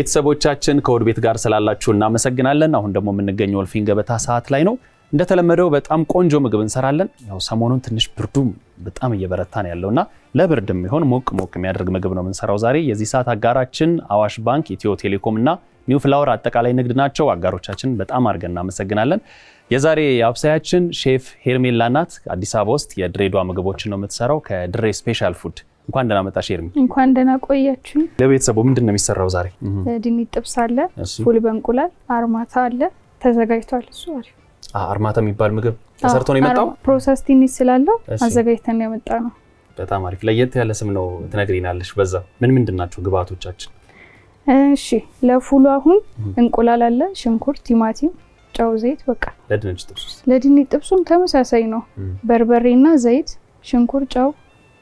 ቤተሰቦቻችን ከወድ ቤት ጋር ስላላችሁ እናመሰግናለን። አሁን ደግሞ የምንገኘው እልፍኝ ገበታ ሰዓት ላይ ነው። እንደተለመደው በጣም ቆንጆ ምግብ እንሰራለን። ያው ሰሞኑን ትንሽ ብርዱም በጣም እየበረታ ነው ያለውና ለብርድም ይሆን ሞቅ የሚያደርግ ምግብ ነው የምንሰራው ዛሬ። የዚህ ሰዓት አጋራችን አዋሽ ባንክ፣ ኢትዮ ቴሌኮም እና ኒው ፍላወር አጠቃላይ ንግድ ናቸው። አጋሮቻችን በጣም አድርገን እናመሰግናለን። የዛሬ አብሳያችን ሼፍ ሄርሜላ ናት። አዲስ አበባ ውስጥ የድሬዳዋ ምግቦችን ነው የምትሰራው ከድሬ ስፔሻል ፉድ። እንኳን ደህና መጣሽ ሄርሜ። እንኳን ደህና ቆያችሁ። ለቤተሰቡ ምንድነው የሚሰራው ዛሬ? ድንች ጥብስ አለ፣ ፉል በእንቁላል፣ አርማታ አለ ተዘጋጅቷል። እሱ አሪፍ አርማታ የሚባል ምግብ ተሰርቶ ነው የመጣው። ፕሮሰስ ትንሽ ስላለው አዘጋጅተን ያመጣ ነው። በጣም አሪፍ። ለየት ያለ ስም ነው ትነግሪናለሽ። በዛ ምንድናቸው ግብአቶቻችን? እሺ ለፉሉ አሁን እንቁላል አለ፣ ሽንኩርት፣ ቲማቲም፣ ጨው፣ ዘይት በቃ። ለድንች ጥብሱም ተመሳሳይ ነው። በርበሬና ዘይት፣ ሽንኩርት፣ ጨው፣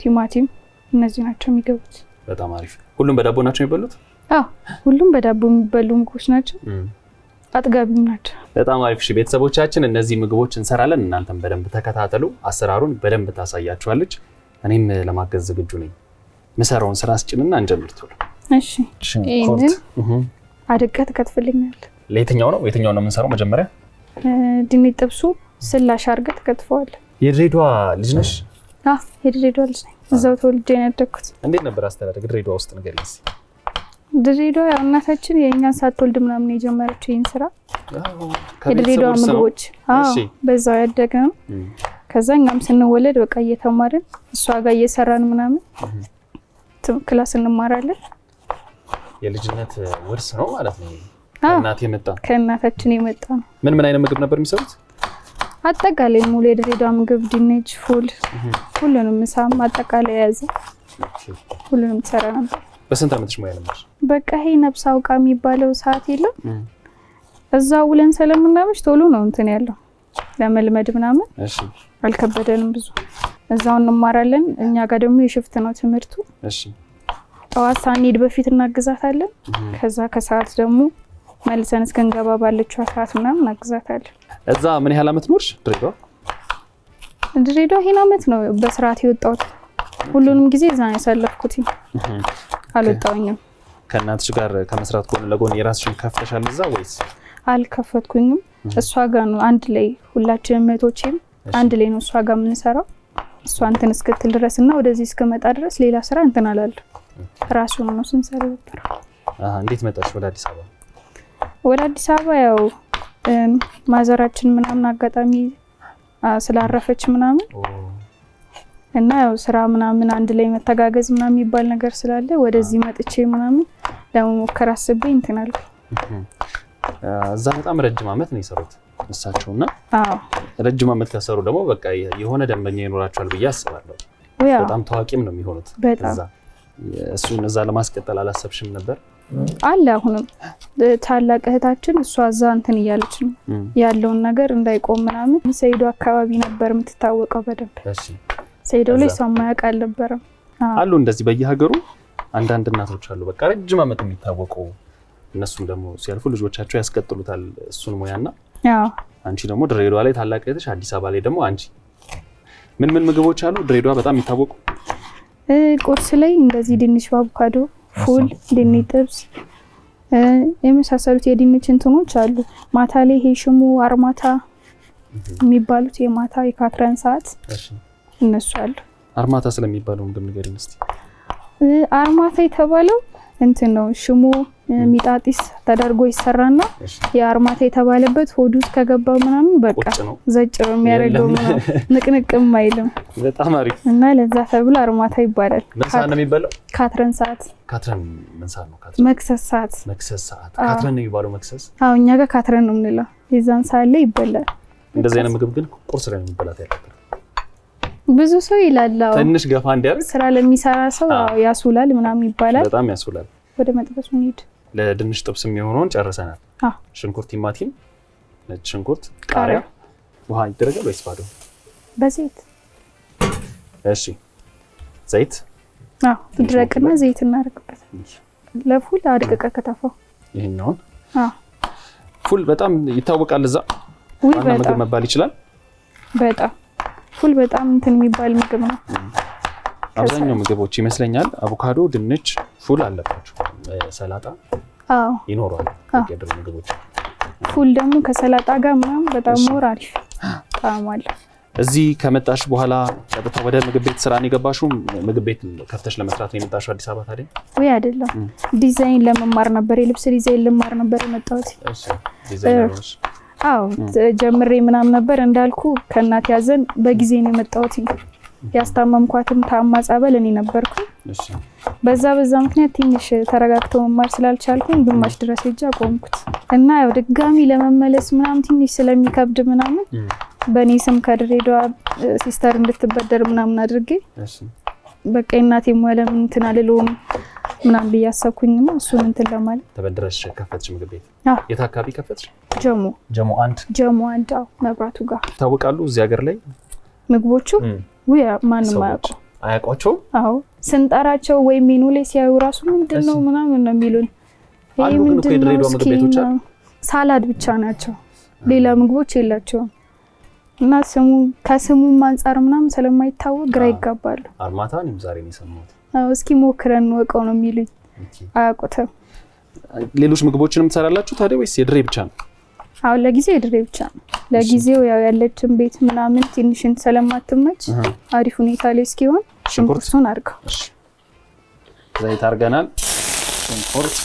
ቲማቲም እነዚህ ናቸው የሚገቡት። በጣም አሪፍ። ሁሉም በዳቦ ናቸው የሚበሉት? አዎ ሁሉም በዳቦ የሚበሉ ምግቦች ናቸው። አጥጋቢም ናቸው። በጣም አሪፍ። እሺ ቤተሰቦቻችን እነዚህ ምግቦች እንሰራለን። እናንተም በደንብ ተከታተሉ። አሰራሩን በደንብ ታሳያችኋለች። እኔም ለማገዝ ዝግጁ ነኝ። ምሰራውን ስራ አስጭንና እንጀምር ቶሎ። እሺ ይሄንን አድቀት ከትፈልኛል። ለየትኛው ነው የምንሰራው? መጀመሪያ ድንች ጥብሱ ስላሽ አድርገህ ትከትፈዋለህ። የድሬዳዋ ልጅ ነሽ? አዎ የድሬዳዋ ልጅ ነኝ። እዛው ተወልጄ ነው ያደግኩት። እንዴት ነበር አስተዳደግ ድሬዳዋ ውስጥ ንገሪኝ እስኪ። ድሬዳዋ እናታችን የኛን ሳትወልድ ምናምን የጀመረችው ይሄን ስራ የድሬዳዋ ምግቦች በዛው ያደግነው። ከዛ እኛም ስንወለድ በቃ እየተማርን እሷ ጋር እየሰራን ምናምን ክላስ እንማራለን። የልጅነት ውርስ ነው ማለት ነው። ከእናታችን የመጣ ነው። ምን አይነት ምግብ ነበር የሚሰሩት? አጠቃላይ ሙሉ የድሬዳዋ ምግብ ድንች፣ ፉል፣ ሁሉንም ምሳም አጠቃላይ የያዘ ሁሉንም ትሰራ ነበር። በስንት ዓመትሽ ሙያ ነበር? በቃ ይሄ ነፍስ አውቃ የሚባለው ሰዓት የለም። እዛው ውለን ስለምናመሽ ቶሎ ነው እንትን ያለው ለመልመድ ምናምን። እሺ አልከበደንም ብዙ። እዛው እንማራለን። እኛ ጋር ደግሞ የሽፍት ነው ትምህርቱ። እሺ ጠዋት ሳንሄድ በፊት እናግዛታለን። ከዛ ከሰዓት ደግሞ መልሰን እስከንገባ ባለችው ሰዓት ምናምን እናግዛታለን። እዛ ምን ያህል ዓመት ኖርሽ ድሬዳዋ? ድሬዳዋ ይሄን ዓመት ነው በስርዓት የወጣሁት። ሁሉንም ጊዜ እዛ ነው ያሳለፍኩት። አልወጣሁኝም። ከእናትሽ ጋር ከመስራት ጎን ለጎን የራስሽን ከፍተሻል እዛ ወይስ? አልከፈትኩኝም። እሷ ጋር ነው አንድ ላይ ሁላችንም እህቶቼም አንድ ላይ ነው እሷ ጋር የምንሰራው። እሷ እንትን እስክትል ድረስና ወደዚህ እስከመጣ ድረስ ሌላ ስራ እንትን አላለም። ራሱ ነው ስንሰራ ነበር። እንዴት መጣሽ ወደ አዲስ አበባ? ወደ አዲስ አበባ ያው ማዘራችን ምናምን አጋጣሚ ስላረፈች ምናምን እና ያው ስራ ምናምን አንድ ላይ መተጋገዝ ምናምን የሚባል ነገር ስላለ ወደዚህ መጥቼ ምናምን ለመሞከር አስቤ እንትን አልኩ። እዛ በጣም ረጅም ዓመት ነው የሰሩት እሳቸውና ረጅም ዓመት ከሰሩ ደግሞ በቃ የሆነ ደንበኛ ይኖራቸዋል ብዬ አስባለሁ። በጣም ታዋቂም ነው የሚሆኑት። እሱን እዛ ለማስቀጠል አላሰብሽም ነበር? አለ አሁንም ታላቅ እህታችን እሷ እዛ እንትን እያለች ነው ያለውን ነገር እንዳይቆም ምናምን። ሰይዶ አካባቢ ነበር የምትታወቀው በደንብ። ሰይዶ ላይ ሰው ማያውቅ አልነበረም። አሉ እንደዚህ በየሀገሩ አንዳንድ እናቶች አሉ በቃ ረጅም ዓመት የሚታወቁ። እነሱም ደግሞ ሲያልፉ ልጆቻቸው ያስቀጥሉታል እሱን ሙያና። አንቺ ደግሞ ድሬዳዋ ላይ ታላቅ እህትሽ፣ አዲስ አበባ ላይ ደግሞ አንቺ። ምን ምግቦች አሉ ድሬዳዋ በጣም የሚታወቁ? ቁርስ ላይ እንደዚህ ድንች በአቮካዶ፣ ፉል፣ ድንች ጥብስ የመሳሰሉት የድንች እንትኖች አሉ። ማታ ላይ ይሄ ሽሙ አርማታ የሚባሉት የማታ የካትረን ሰዓት እነሱ አሉ። አርማታ ስለሚባለው ንገሪኝ እስቲ። አርማታ የተባለው እንትን ነው ሽሙ ሚጣጢስ ተደርጎ ይሰራና የአርማታ የተባለበት ሆዱ ውስጥ ከገባው ምናምን በቃ ዘጭ ነው የሚያደርገው ንቅንቅም አይልም። በጣም አሪፍ። እና ለዛ ተብሎ አርማታ ይባላል። ምን ሰዓት ነው የሚባለው? ካትረን ሰዓት። ካትረን ምን ሰዓት ነው? ካትረን መክሰስ ሰዓት። ካትረን ነው የሚባለው መክሰስ? አዎ እኛ ጋር ካትረን ነው የምንለው። የዛን ሰዓት ላይ ይበላል። እንደዚህ አይነት ምግብ ግን ቁርስ ላይ ነው የሚበላት ያለው። ብዙ ሰው ይላል። ትንሽ ገፋ እንዲያርግ ስራ ለሚሰራ ሰው ያሱላል ምናምን ይባላል። በጣም ያሱላል። ወደ መጥበሱ እንሂድ። ለድንች ጥብስ የሚሆነውን ጨርሰናል። ሽንኩርት፣ ቲማቲም፣ ነጭ ሽንኩርት፣ ቃሪያ። ውሃ ይደረጋል ወይስ ባዶ? በዘይት። እሺ ዘይት ይድረቅና ዘይት እናደርግበት። ለፉል አድቀቀ ከተፈው ይሄኛውን ፉል በጣም ይታወቃል እዛ። ዋና ምግብ መባል ይችላል። በጣም ፉል በጣም እንትን የሚባል ምግብ ነው። አብዛኛው ምግቦች ይመስለኛል አቮካዶ፣ ድንች፣ ፉል አለባቸው። ሰላጣ ይኖራሉ የድሬ ምግቦች። ፉል ደግሞ ከሰላጣ ጋር ምናምን በጣም ሞር አሪፍ ጣዕም አለው። እዚህ ከመጣሽ በኋላ ቀጥታ ወደ ምግብ ቤት ስራ ነው የገባሽው? ምግብ ቤት ከፍተሽ ለመስራት ነው የመጣሽው አዲስ አበባ ታዲያ? ወይ አይደለም፣ ዲዛይን ለመማር ነበር፣ የልብስ ዲዛይን ለመማር ነበር የመጣሁት። እሺ ዲዛይነሮች? አዎ ጀምሬ ምናምን ነበር እንዳልኩ ከእናት ያዘን በጊዜ ነው የመጣሁት። ያስታመምኳትም ታማ ጸበል እኔ ነበርኩ። እሺ በዛ ምክንያት ትንሽ ተረጋግተው መማር ስላልቻልኩኝ ግማሽ ድረስ ሄጄ አቆምኩት እና ያው ድጋሚ ለመመለስ ምናምን ትንሽ ስለሚከብድ ምናምን በኔ ስም ከድሬዳዋ ሲስተር እንድትበደር ምናምን አድርጌ በቃ እናቴ ሞለም እንትን አልለውም ምናምን ብያሰብኩኝና እሱን እንትን ለማለት ተበድረሽ ከፈትሽ ምግብ ቤት? የት አካባቢ ከፈትሽ? ጀሞ አንድ አዎ መብራቱ ጋር። ታውቃሉ እዚህ ሀገር ላይ ምግቦቹ? ወይ ማንም አያውቋቸው? አዎ ስንጠራቸው ወይ ሜኑ ላይ ሲያዩ ራሱ ምንድነው ምናምን ነው የሚሉን። ይሄ ምንድነው ምግብ ቤቶች አሉ ሳላድ ብቻ ናቸው፣ ሌላ ምግቦች የላቸውም። እና ከስሙም አንፃር ምናምን ስለማይታወቅ ግራ ይጋባሉ። አርማታ እኔም ዛሬ ነው የሰማሁት። እስኪ ሞክረን ወቀው ነው የሚሉኝ። አያውቁትም። ሌሎች ምግቦችንም ትሰራላችሁ ታዲያ ወይስ የድሬ ብቻ ነው? አሁን ለጊዜው የድሬ ብቻ ነው። ለጊዜው ያው ያለችን ቤት ምናምን ትንሽን ስለማትመች አሪፍ ሁኔታ ላይ እስኪሆን ሽንኩርቱን አድርገው። እሺ ዘይት አድርገናል። ሽንኩርት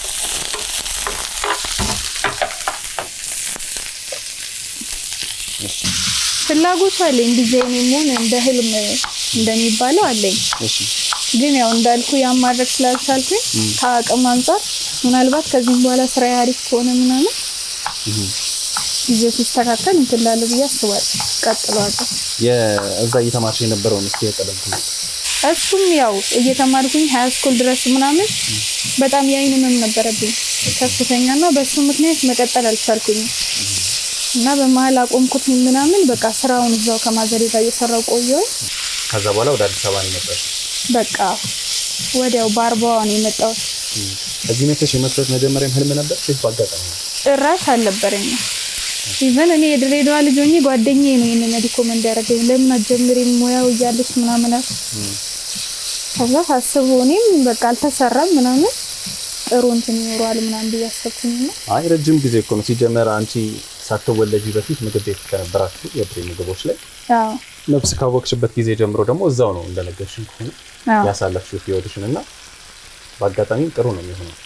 ፍላጎቱ አለኝ ዲዛይን መሆን እንደ ህልም እንደሚባለው አለኝ። እሺ ግን ያው እንዳልኩ ያን ማድረግ ስላልቻልኩኝ ከአቅም አንፃር ምናልባት ከዚህ በኋላ ስራ አሪፍ ከሆነ ምናምን ጊዜው ሲስተካከል እንትላለ ብዬ አስባለሁ። ቀጥሏለሁ። የዛ እየተማርሽ የነበረውን እስኪ ያቀደምኩ እሱም ያው እየተማርኩኝ ሃይ ስኩል ድረስ ምናምን በጣም የአይን ህመም ነበረብኝ ከፍተኛና በሱ ምክንያት መቀጠል አልቻልኩኝ እና በመሃል አቆምኩት ምናምን በቃ ስራውን እዛው ከማዘሬ ጋር እየሰራው ቆየሁ። ከዛ በኋላ ወደ አዲስ አበባ ነው የመጣሽ? በቃ ወዲያው በ40 ነው የመጣሁት። እዚህ መጥተሽ የመስራት መጀመሪያም ህልም ነበር ወይስ ባጋጣሚ? ጭራሽ አልነበረኝም። ኢቨን እኔ የድሬዳዋ ልጅ ሆኜ ጓደኛዬ ነው የኔን ሪኮመንድ ያደረገኝ ለምን አትጀምሪም ሙያው እያለች ምናምን አለ። ከዛ ሳስበው እኔም በቃ አልተሰራም ምናምን ጥሩ እንትን ይኖራል ምናምን ብያሰብኩኝ ነው። አይ ረጅም ጊዜ እኮ ነው ሲጀመር አንቺ ሳትወለጂ በፊት ምግብ ቤት ከነበራችሁ የድሬ ምግቦች ላይ አዎ ነፍስ ካወቅሽበት ጊዜ ጀምሮ ደግሞ እዛው ነው እንደነገርሽኝ ከሆነ ያሳለፍሽው ህይወትሽን እና በአጋጣሚ ጥሩ ነው የሚሆነው።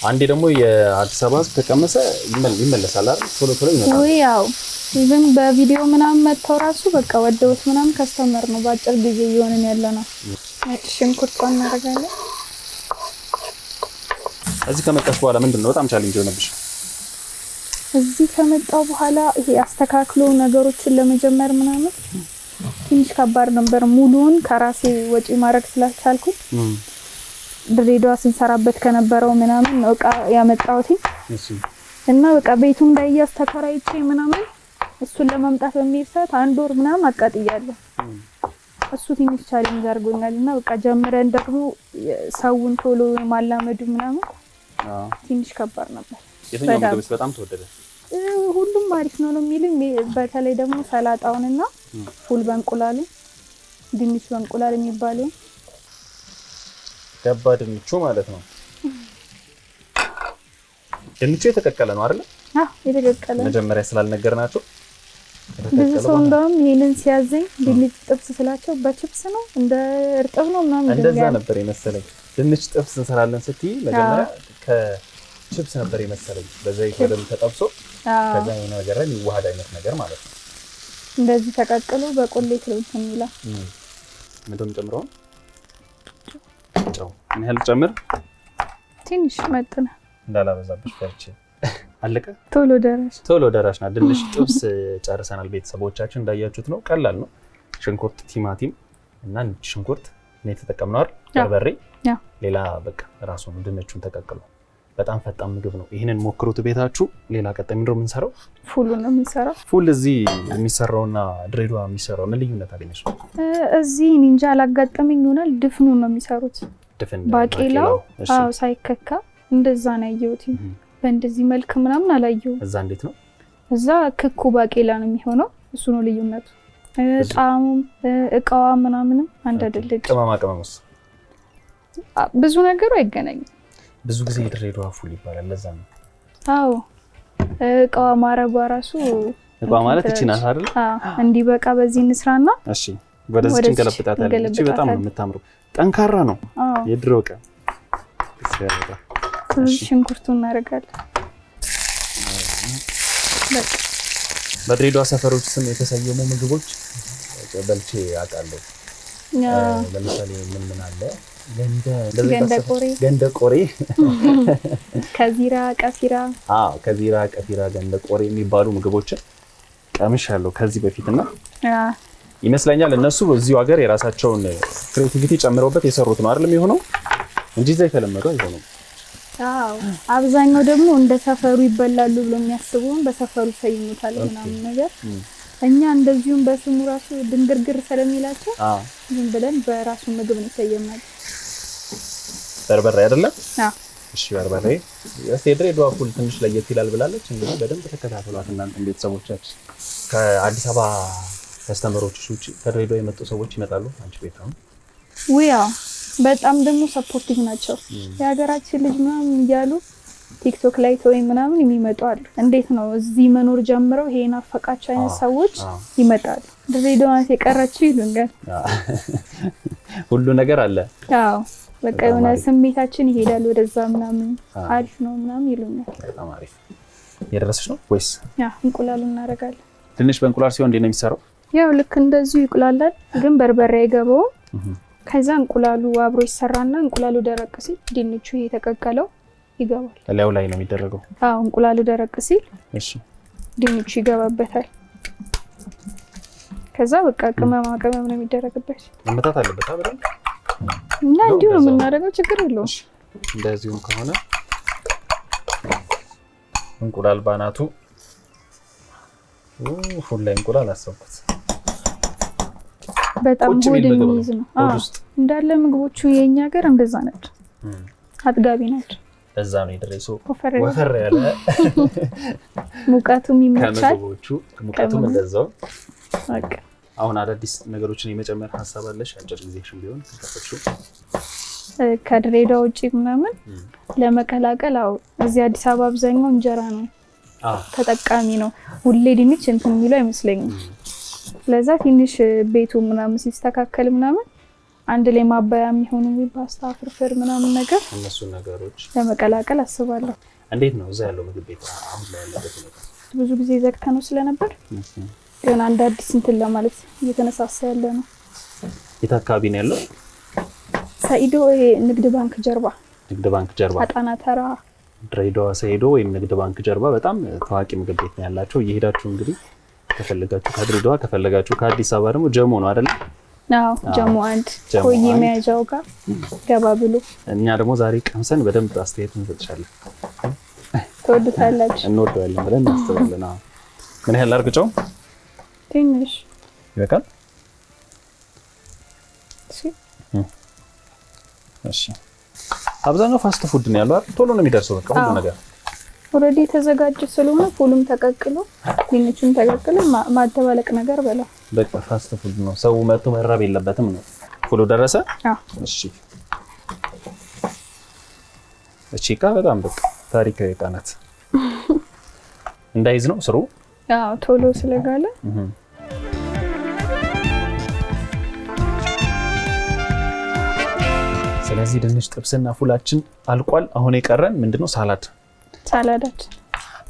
አንዴ ደግሞ የአዲስ አበባ ተቀመሰ ይመለሳል አይደል? ቶሎ ይመጣል። ወይ ያው ኢቭን በቪዲዮ ምናምን መጥተው ራሱ በቃ ወደውት ምናምን ከስተመር ነው በአጭር ጊዜ እየሆነን ያለ ነው። ሽንኩርት እናደርጋለን። እዚህ ከመጣሽ በኋላ ምንድነው በጣም ቻሌንጅ ሆነብሽ? እዚህ ከመጣው በኋላ ይሄ አስተካክሎ ነገሮችን ለመጀመር ምናምን ትንሽ ከባድ ነበር። ሙሉውን ከራሴ ወጪ ማድረግ ስላልቻልኩ ድሬዳዋ ስንሰራበት ከነበረው ምናምን እቃ ያመጣሁት እና በቃ ቤቱን እንዳይያዝ ተከራይቼ ምናምን እሱን ለማምጣት በሚል ሰዓት 1 ወር ምናምን አቃጥያለሁ። እሱ ትንሽ ቻሌንጅ አድርጎኛልና በቃ ጀምረን ደግሞ ሰውን ቶሎ ማላመዱ ምናምን ትንሽ ከባድ ነበር። የትኛው ምግብስ በጣም ተወደደ? ሁሉም አሪፍ ነው የሚሉኝ። በተለይ ደግሞ ሰላጣውንና ፉል በእንቁላል ድንች በእንቁላል የሚባለው ከባድ ድንቹ ማለት ነው። ድንቹ የተቀቀለ ነው አይደል? አዎ የተቀቀለ። መጀመሪያ ስላልነገርናቸው ብዙ ሰው እንደውም ይሄንን ሲያዘኝ ድንች ጥብስ ስላቸው በቺፕስ ነው እንደ እርጥብ ነው ምናምን እንደዛ ነበር የመሰለኝ። ድንች ጥብስ እንሰራለን ስትይ መጀመሪያ ከቺፕስ ነበር የመሰለኝ በዘይት በደንብ ተጠብሶ ከዛ የሆነ ነገር ላይ ይዋሃድ አይነት ነገር ማለት ነው። እንደዚህ ተቀቅሎ በቆሌት ነው የሚላ ምንድነው ጨምረው? ጨው ምን ያህል ጨምር? ትንሽ መጥነ እንዳላበዛብሽ ፈርቼ። አለቀ። ቶሎ ደራሽ ና ድንች ጥብስ ጨርሰናል። ቤተሰቦቻችን እንዳያችሁት ነው፣ ቀላል ነው። ሽንኩርት፣ ቲማቲም እና ነጭ ሽንኩርት ነው የተጠቀምነው አይደል? በርበሬ ሌላ በቃ ራሱ ነው ድንቹን ተቀቅሎ። በጣም ፈጣን ምግብ ነው። ይሄንን ሞክሩት ቤታችሁ። ሌላ ቀጣይ ምንድነው የምንሰራው? ፉል ነው የምንሰራው። ፉል እዚህ የሚሰራውና ድሬዳዋ የሚሰራው ምን ልዩነት አገኘሽ? እዚህ እንጃ አላጋጠመኝ ይሆናል። ድፍኑ ነው የሚሰሩት። ድፍን ባቄላው አዎ ሳይከካ እንደዛ ነው ያየሁት። በእንደዚህ መልክ ምናምን አላየሁም። እዛ እንዴት ነው? እዛ ክኩ ባቄላ ነው የሚሆነው። እሱ ነው ልዩነቱ። ጣዕሙም እቃዋ ምናምን አንድ አይደለም። ቅመማ ቅመምስ ብዙ ነገሩ አይገናኝም። ብዙ ጊዜ የድሬዳዋ ፉል ይባላል ለዛ ነው። አዎ እቃዋ ማረጓ ራሱ እቃዋ ማለት እቺ ናት አይደል? እንዲህ በቃ በዚህ እንስራና እሺ ወደዚህ እንገለብጣታለን። እቺ በጣም ነው የምታምረው። ጠንካራ ነው የድሮ እቃ። ሽንኩርቱን እናደርጋለን። በድሬዳዋ ሰፈሮች ስም የተሰየሙ ምግቦች በልቼ አውቃለሁ። ለምሳሌ ምን አለ? ገንደ ቆሬ፣ ከዚራ ቀፊራ። ከዚራ ቀፊራ፣ ገንደ ቆሬ የሚባሉ ምግቦችን ቀምሻለሁ ከዚህ በፊትና ይመስለኛል እነሱ እዚሁ ሀገር የራሳቸውን ክሬቲቪቲ ጨምረውበት የሰሩት ነው አይደል የሚሆነው እንጂ እዛ የተለመደው አይሆንም። አብዛኛው ደግሞ እንደ ሰፈሩ ይበላሉ ብሎ የሚያስቡን በሰፈሩ ሰይሙታል ምናምን ነገር። እኛ እንደዚሁም በስሙ ራሱ ድንግርግር ስለሚላቸው ዝም ብለን በራሱ ምግብ ነው ሰየማል። በርበሬ አይደለም? እሺ በርበሬ። የድሬዳዋ ፉል ትንሽ ለየት ይላል ብላለች። እንግዲህ በደንብ ተከታተሏት እናንተ ቤተሰቦቻችን። ከአዲስ አበባ ከስተመሮች ውጪ ከድሬዳዋ የመጡ ሰዎች ይመጣሉ አንቺ ቤት አሁን? በጣም ደግሞ ሰፖርቲቭ ናቸው። የሀገራችን ልጅ ምናምን እያሉ ቲክቶክ ላይ ወይ ምናምን የሚመጡ አሉ። እንዴት ነው እዚህ መኖር ጀምረው ይሄን አፈቃቸው አይነት ሰዎች ይመጣሉ። ድሬዳዋ የቀረችው ይሉኛል። ሁሉ ነገር አለ። በቃ የሆነ ስሜታችን ይሄዳል ወደዛ ምናምን አሪፍ ነው ምናምን ይሉኛል። በጣም አሪፍ። የደረሰሽ ነው ወይስ? እንቁላል እናደርጋለን። ትንሽ በእንቁላል ሲሆን እንዴት ነው የሚሰራው? ያው ልክ እንደዚሁ ይቁላላል፣ ግን በርበሬ አይገባውም። ከዛ እንቁላሉ አብሮ ይሰራና እንቁላሉ ደረቅ ሲል ድንቹ የተቀቀለው ይገባል። ላዩ ላይ ነው የሚደረገው? እንቁላሉ ደረቅ ሲል ድንቹ ይገባበታል። ከዛ በቃ ቅመማ ቅመም ነው የሚደረግበት። መመታት አለበት አይደል? እና እንዲሁ ነው የምናደርገው፣ ችግር የለውም። እንደዚሁም ከሆነ እንቁላል ባናቱ ፉል ላይ እንቁላል አሰብኩት። በጣም ሆድ የሚይዝ ነው። እንዳለ ምግቦቹ የኛ ሀገር እንደዛ ናቸው፣ አጥጋቢ ናቸው። በዛ ነው የደረሰው ወፈር ያለ ሙቀቱም ይመቻል። ሙቀቱም እንደዛው። በቃ አሁን አዳዲስ ነገሮችን የመጨመር ሀሳብ አለሽ? አጭር ጊዜሽም ቢሆን ተፈጥሮ ከድሬዳዋ ውጪ ምናምን ለመቀላቀል እዚህ አዲስ አበባ አብዛኛው እንጀራ ነው ተጠቃሚ ነው። ሁሌ ድንች እንትን የሚለው አይመስለኝም። ለዛ ትንሽ ቤቱ ምናምን ሲስተካከል ምናምን አንድ ላይ ማባያ የሚሆኑ ፓስታ፣ ፍርፍር ምናምን ነገር እነሱ ነገሮች ለመቀላቀል አስባለሁ። እንዴት ነው እዛ ያለው ምግብ ቤት አሁን ላይ ያለበት ነገር? ብዙ ጊዜ ዘግተነው ስለነበር ግን አንድ አዲስ እንትን ለማለት እየተነሳሳ ያለ ነው። የት አካባቢ ነው ያለው? ሰኢዶ ንግድ ባንክ ጀርባ። ንግድ ባንክ ጀርባ አጣና ተራ ድሬዳዋ ሰኢዶ ወይም ንግድ ባንክ ጀርባ በጣም ታዋቂ ምግብ ቤት ነው ያላቸው። እየሄዳችሁ እንግዲህ ከፈለጋችሁ ከድሬዳዋ ከፈለጋችሁ ከአዲስ አበባ ደግሞ ጀሞ ነው አይደል? ጀሞ አንድ ኮይ የሚያጃው ጋር ገባ ብሎ እኛ ደግሞ ዛሬ ቀምሰን በደንብ አስተያየት እንሰጥሻለን። ትወዱታላችሁ? እንወደዋለን ብለን እናስባለን። ምን ያህል አርግጨው? ትንሽ ይበቃል። እሺ አብዛኛው ፋስት ፉድ ነው ያለው አይደል? ቶሎ ነው የሚደርሰው በቃ ሁሉ ነገር ኦሬዲ ተዘጋጀ ስለሆነ ፉሉም ተቀቅሎ ድንቹም ተቀቅሎ ማደባለቅ ነገር በላ በቃ ፋስት ፉድ ነው። ሰው መጥቶ መራብ የለበትም ነው። ፉሉ ደረሰ? እሺ እቺ ቃ በጣም በቃ ታሪካዊ ዕቃ ናት። እንዳይዝ ነው ስሩ። ቶሎ ስለጋለ ስለዚህ ድንች ጥብስና ፉላችን አልቋል። አሁን የቀረን ምንድነው? ሳላዳችን።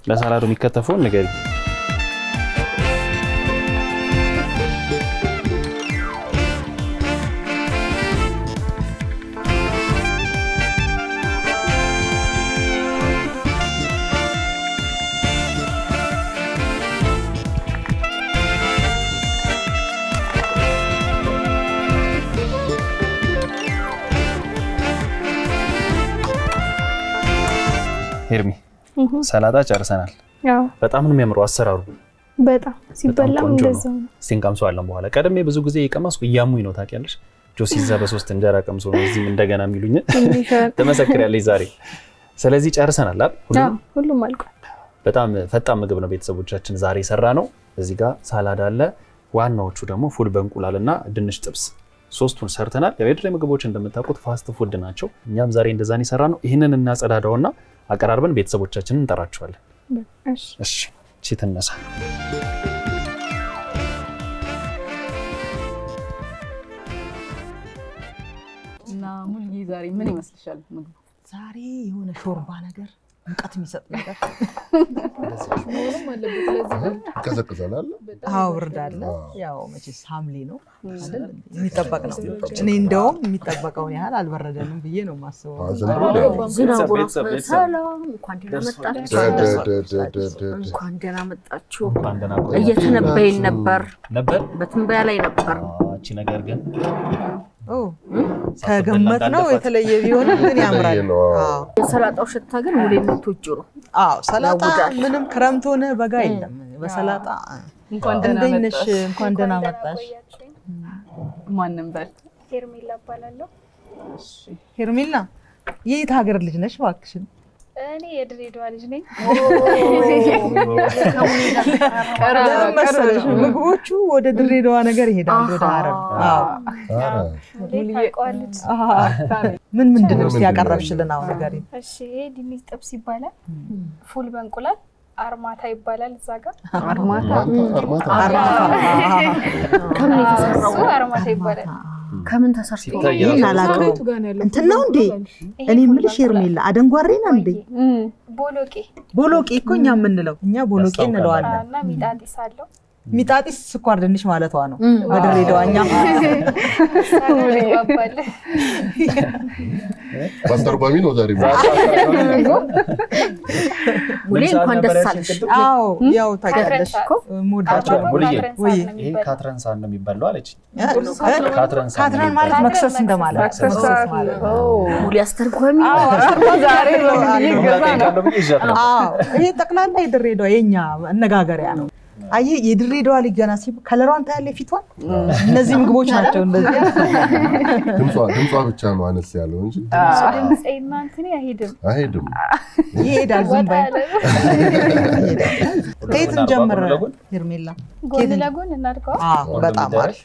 ለሳላዱ የሚከተፈውን ንገሪ። ሄርሚ ሰላጣ ጨርሰናል። በጣም ነው የሚያምረው አሰራሩ። በጣም ሲበላም እንደዛው ነው። ሲንቀምሰዋለን በኋላ ቀደም ብዙ ጊዜ የቀመስኩ እያሙኝ ነው ታውቂያለሽ። ጆሲዛ በሶስት እንጀራ ቀምሶ ነው እዚህም እንደገና የሚሉኝ ተመሰክሪያለሽ ዛሬ። ስለዚህ ጨርሰናል አይደል? ሁሉም አልቋል። በጣም ፈጣን ምግብ ነው ቤተሰቦቻችን ዛሬ ሰራ ነው። እዚህ ጋር ሳላድ አለ። ዋናዎቹ ደግሞ ፉል በእንቁላልና ድንች ጥብስ ሶስቱን ሰርተናል። የድሬ ምግቦች እንደምታውቁት ፋስት ፉድ ናቸው። እኛም ዛሬ እንደዛን የሰራነው ይህንን እናጸዳዳውና አቀራርበን ቤተሰቦቻችንን እንጠራቸዋለን። እሺ እቺ ትነሳ። እና ሙሉ ዛሬ ምን ይመስልሻል ምግቡ? ዛሬ የሆነ ሾርባ ነገር ሙቀት የሚሰጥ ነገር ምንም አለበት። ለዚህ ይቀዘቅዛል አለ። አዎ ብርድ አለ። ያው መቼስ ሐምሌ ነው አይደል? የሚጠበቅ ነው። እኔ እንደውም የሚጠበቀውን ያህል አልበረደንም ብዬ ነው የማስበው። ዝናቡ ሰላም እንኳን ደህና መጣችሁ እየተነበየን ነበር በትንበያ ላይ ነበር። እቺ ነገር ግን ከገመት ነው የተለየ ቢሆን ግን ያምራል። የሰላጣው ሽታ ግን ሙሌ ምትወጪ ነው። አዎ ሰላጣ ምንም ክረምት ሆነ በጋ የለም። በሰላጣ እንኳን ደህና መጣሽ። ማንም በል ሄርሜላ እባላለሁ። እሺ ሄርሜላ የት ሀገር ልጅ ነሽ እባክሽን? እኔ የድሬዳዋ ልጅ ነኝ። መሰለሽ ምግቦቹ ወደ ድሬዳዋ ነገር ይሄዳሉ፣ ወደ ሐረር። ምን ምንድን ነው ያቀረብሽልን አሁን ንገሪኝ። እሺ ይሄ ድንች ጥብስ ይባላል። ፉል በእንቁላል አርማታ ይባላል። እዛ ጋር አርማታ ከምን የተሰራው አርማታ ይባላል። ከምን ተሰርቶ ይሄን አላውቀውም። እንትን ነው እንዴ? እኔ የምልሽ ሄርሜላ አደንጓሬ ነው እንዴ? ቦሎቄ እኮ እኛ የምንለው ቦሎቄ እንለዋለን። እና ሚጣጢስ አለው። ሚጣጢስ ስኳር ድንች ማለቷ ነው በድሬዳዋኛ። ባስተርጓሚ ነው ዛሬ ሙሌ እንኳን ደስ አለሽ። አዎ ያው ታውቂያለሽ እኮ ሞዳቸው ወይ ይሄ ካትረንሳን ነው የሚባለው አለች። ካትረን ማለት መክሰስ እንደማለት መክሰስ ማለት ሙሌ አስተርጓሚ ዛሬ ነው ይገዛ ነው። ይሄ ጠቅላላ የድሬዳዋ የኛ አነጋገሪያ ነው። አይ የድሬዳዋ ልጅ ገና ከለሯን ታያለሽ ፊቷን። እነዚህ ምግቦች ናቸው እንደዚህ። ድምጿ ብቻ ነው አነስ ያለው እንጂ ድምጼና እንትን አይሄድም። ይሄዳል ዝም በይ። ከየት እንጀምር ሄርሜላ? ጎን ለጎን እናድርገው። በጣም አሪፍ።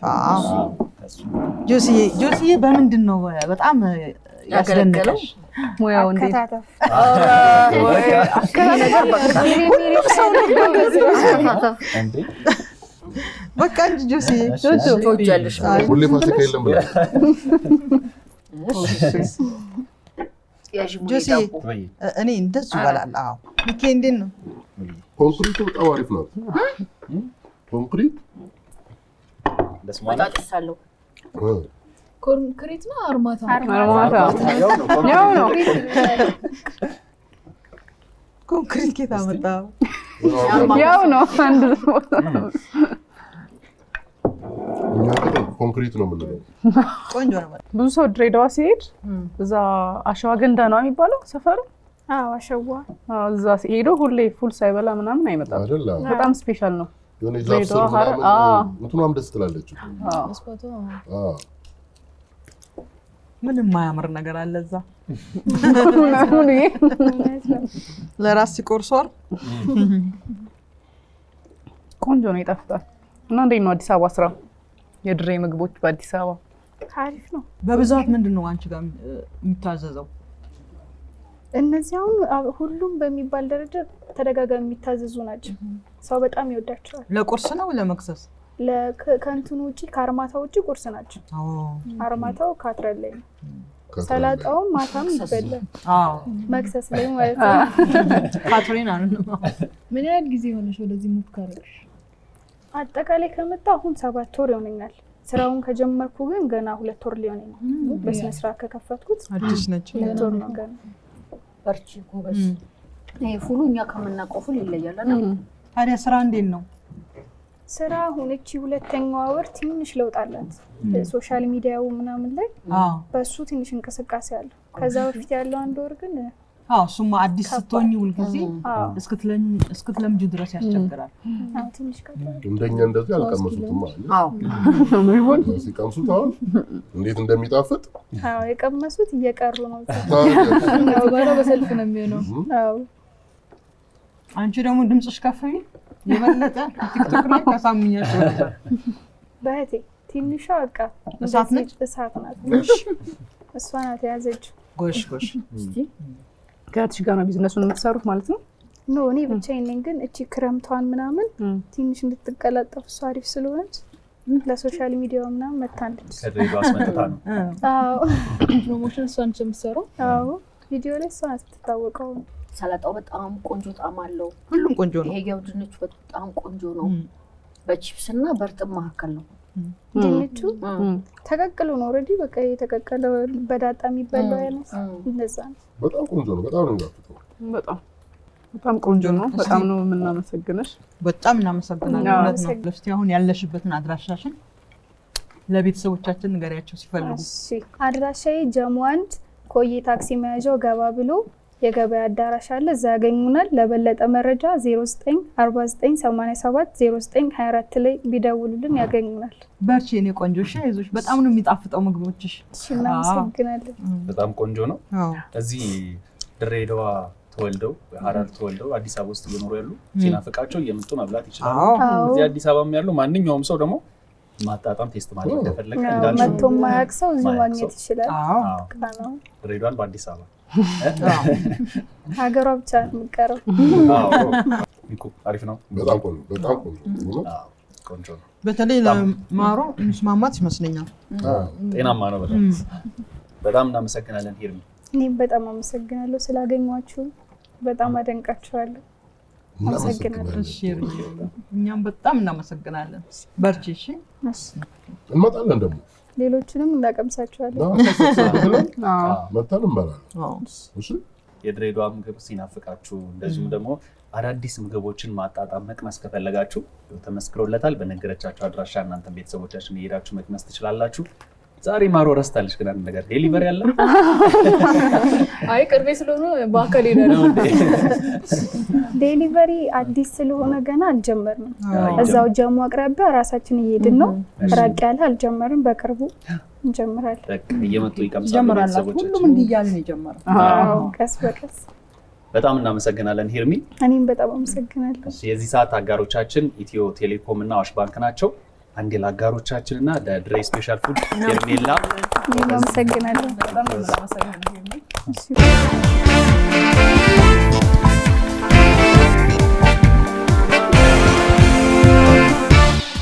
ጆሲዬ በምንድን ነው በጣም ያስደነቀሽ? ሙያው እንዴት በቃ እንጂ ጆሲዬ ትወጃለሽ። ሁሌ ፋሲካ የለም ብላ ጆሲዬ እኔ እንደሱ ይበላል። አዎ ሚኪ እንዴት ነው? ኮንክሪቱ በጣም አሪፍ ነው። ኮንክሪት ደስማላችሁ ኮንክሪት ነው አርማታ ያው ነው ኮንክሪት ከታ መጣ ያው ነው አንድ እኛ ኮንክሪት ነው የምንለው። ቆንጆ ነው። ብዙ ሰው ድሬዳዋ ሲሄድ እዛ አሸዋ ገንዳ ነው የሚባለው ሰፈሩ። አሸዋ እዛ ሄዶ ሁሌ ፉል ሳይበላ ምናምን አይመጣም። በጣም ስፔሻል ነው። የሆነ ዛፍሰር ምንም ደስ ትላለች። ምንም ማያምር ነገር አለ እዛ ለራስ ሲቆርሷል። ቆንጆ ነው፣ ይጣፍጣል። እና እንዴት ነው አዲስ አበባ ስራ? የድሬ ምግቦች በአዲስ አበባ አሪፍ ነው። በብዛት ምንድነው አንቺ ጋር የሚታዘዘው? እነዚህ አሁን ሁሉም በሚባል ደረጃ ተደጋጋሚ የሚታዘዙ ናቸው። ሰው በጣም ይወዳቸዋል። ለቁርስ ነው ለመክሰስ? ከእንትኑ ውጪ ከአርማታው ውጪ ቁርስ ናቸው። አርማታው ካትረን ላይ ነው። ሰላጣውም ማታም ይበላል። መክሰስ ላይ ማለት ነው። ካትሪን አሁን ምን ያህል ጊዜ ሆነሽ ወደዚህ ሙቭ ካረግሽ? አጠቃላይ ከመጣ አሁን 7 ወር ይሆነኛል። ስራውን ከጀመርኩ ግን ገና 2 ወር ሊሆነኝ ነው። በስነ ስርዓት ከከፈትኩት አዲስ ነች። 2 ወር ነው ገና። በርቺ ጎበዝ። ይሄ ፉሉ እኛ ከምናውቀው ፉል ይለያል አይደል? ታዲያ ስራ እንዴት ነው? ስራ ሆነች ሁለተኛዋ ወር ትንሽ ለውጥ አላት። ሶሻል ሚዲያው ምናምን ላይ በሱ ትንሽ እንቅስቃሴ አለ። ከዛ በፊት ያለው 1 ወር ግን እሱማ አዲስ ስትሆኚ ሁልጊዜ እስክትለምጂ ድረስ ያስቸግራል። ትንሽ እንደኛ እንደዚህ አልቀመሱትም ማለት ሲቀምሱት አሁን እንዴት እንደሚጣፍጥ የቀመሱት እየቀሩ ነው። በሰልፍ ነው የሚሆነው። አንቺ ደግሞ ድምጽሽ ከፍ የበለጠ ቲክቶክ ላይ ከሳምኛቸው ነበር። በህቴ ትንሿ በቃ እሳት ነች። እሳት ናት። እሷ ናት የያዘችው። ጎሽ እስቲ ከእህትሽ ጋር ነው ቢዝነሱን የምትሰሩት ማለት ነው? ኖ እኔ ብቻዬን ነኝ፣ ግን እቺ ክረምቷን ምናምን ትንሽ እንድትቀላጠፍ እሷ አሪፍ ስለሆነች ለሶሻል ሚዲያው ምናምን መታለች። ከድሬዳዋ አስመጥታ ነው። አዎ ፕሮሞሽን እሷን የምትሰራው። አዎ ቪዲዮ ላይ እሷ ናት የምትታወቀው። ሰላጣው በጣም ቆንጆ ጣዕም አለው። ሁሉም ቆንጆ ነው። ይሄ ያው ድንቹ በጣም ቆንጆ ነው። በቺፕስ እና በእርጥብ መካከል ነው። ድንቹ ተቀቅሎ ነው ኦልሬዲ በቃ የተቀቀለ በዳጣ የሚበላው አይነት እንደዛ ነው። በጣም ቆንጆ ነው። በጣም ነው የሚጣፍጠው። በጣም ቆንጆ ነው። በጣም ነው የምናመሰግነሽ። በጣም እናመሰግናለን። እውነት ነው። ለስቲ አሁን ያለሽበትን አድራሻሽን ለቤተሰቦቻችን ንገሪያቸው ሲፈልጉ። እሺ አድራሻዬ ጀሞ 1 ኮዬ ታክሲ መያዣው ገባ ብሎ የገበያ አዳራሽ አለ፣ እዛ ያገኙናል። ለበለጠ መረጃ 0949870924 ላይ ቢደውሉልን ያገኙናል። በርቺ የኔ ቆንጆ። እሺ አይዞሽ። በጣም ነው የሚጣፍጠው ምግቦችሽ። እሺ እናመሰግናለን። በጣም ቆንጆ ነው። አዎ እዚህ ድሬዳዋ ተወልደው ሐረር ተወልደው አዲስ አበባ ውስጥ እየኖሩ ያሉ ሲናፍቃቸው እየመጡ መብላት ይችላሉ። እዚህ አዲስ አበባም ያሉ ማንኛውም ሰው ደግሞ ማጣጣም ቴስት ማድረግ ከፈለገ እንዳልሽ መጥቶ ማያውቅ ሰው እዚህ ማግኘት ይችላል። አዎ ድሬዳዋን በአዲስ አበባ ሀገሯ ብቻ ነው የምትቀረው። አሪፍ ነው። በጣም ቆንጆ ነው። ቆንጆ ነው። በተለይ ለማሮ ምስማማት ይመስለኛል። ጤናማ ነው። በጣም እናመሰግናለን ሄርሚ። እኔም በጣም አመሰግናለሁ ስላገኟችሁ። በጣም አደንቃችኋለሁ። አመሰግናለሁ። እሺ እኛም በጣም እናመሰግናለን። በርቺ። እሺ እንመጣለን ደግሞ ሌሎችንም እናቀምሳችኋለን። መተን እንበላለን። እሺ የድሬዳዋ ምግብ ሲናፍቃችሁ እንደዚሁም ደግሞ አዳዲስ ምግቦችን ማጣጣም መቅመስ ከፈለጋችሁ ተመስክሮለታል። በነገረቻችሁ አድራሻ እናንተም ቤተሰቦቻችን እየሄዳችሁ መቅመስ ትችላላችሁ። ዛሬ ማሮ ረስታለች ግን አንድ ነገር ዴሊቨሪ አለ። አይ ቅርቤ ስለሆነ በአካል ሄዳለሁ። ዴሊቨሪ አዲስ ስለሆነ ገና አልጀመርንም። እዛው ጀሞ አቅራቢያ ራሳችን እየሄድን ነው። ራቅ ያለ አልጀመርንም። በቅርቡ እንጀምራለን። በቃ እየመጡ ይቀምሳሉ ጀምራለን። ቤተሰቦቻችን። ሁሉም እንዲህ እያልን ነው የጀመረው። አዎ ቀስ በቀስ። በጣም እናመሰግናለን ሄርሚ። እኔም በጣም አመሰግናለሁ። የዚህ ሰዓት አጋሮቻችን ኢትዮ ቴሌኮም እና አዋሽ ባንክ ናቸው። አንዴ ለአጋሮቻችንና ለድሬ ስፔሻል ፉድ ሄርሜላ እኔም አመሰግናለሁ። በጣም እናመሰግናለን።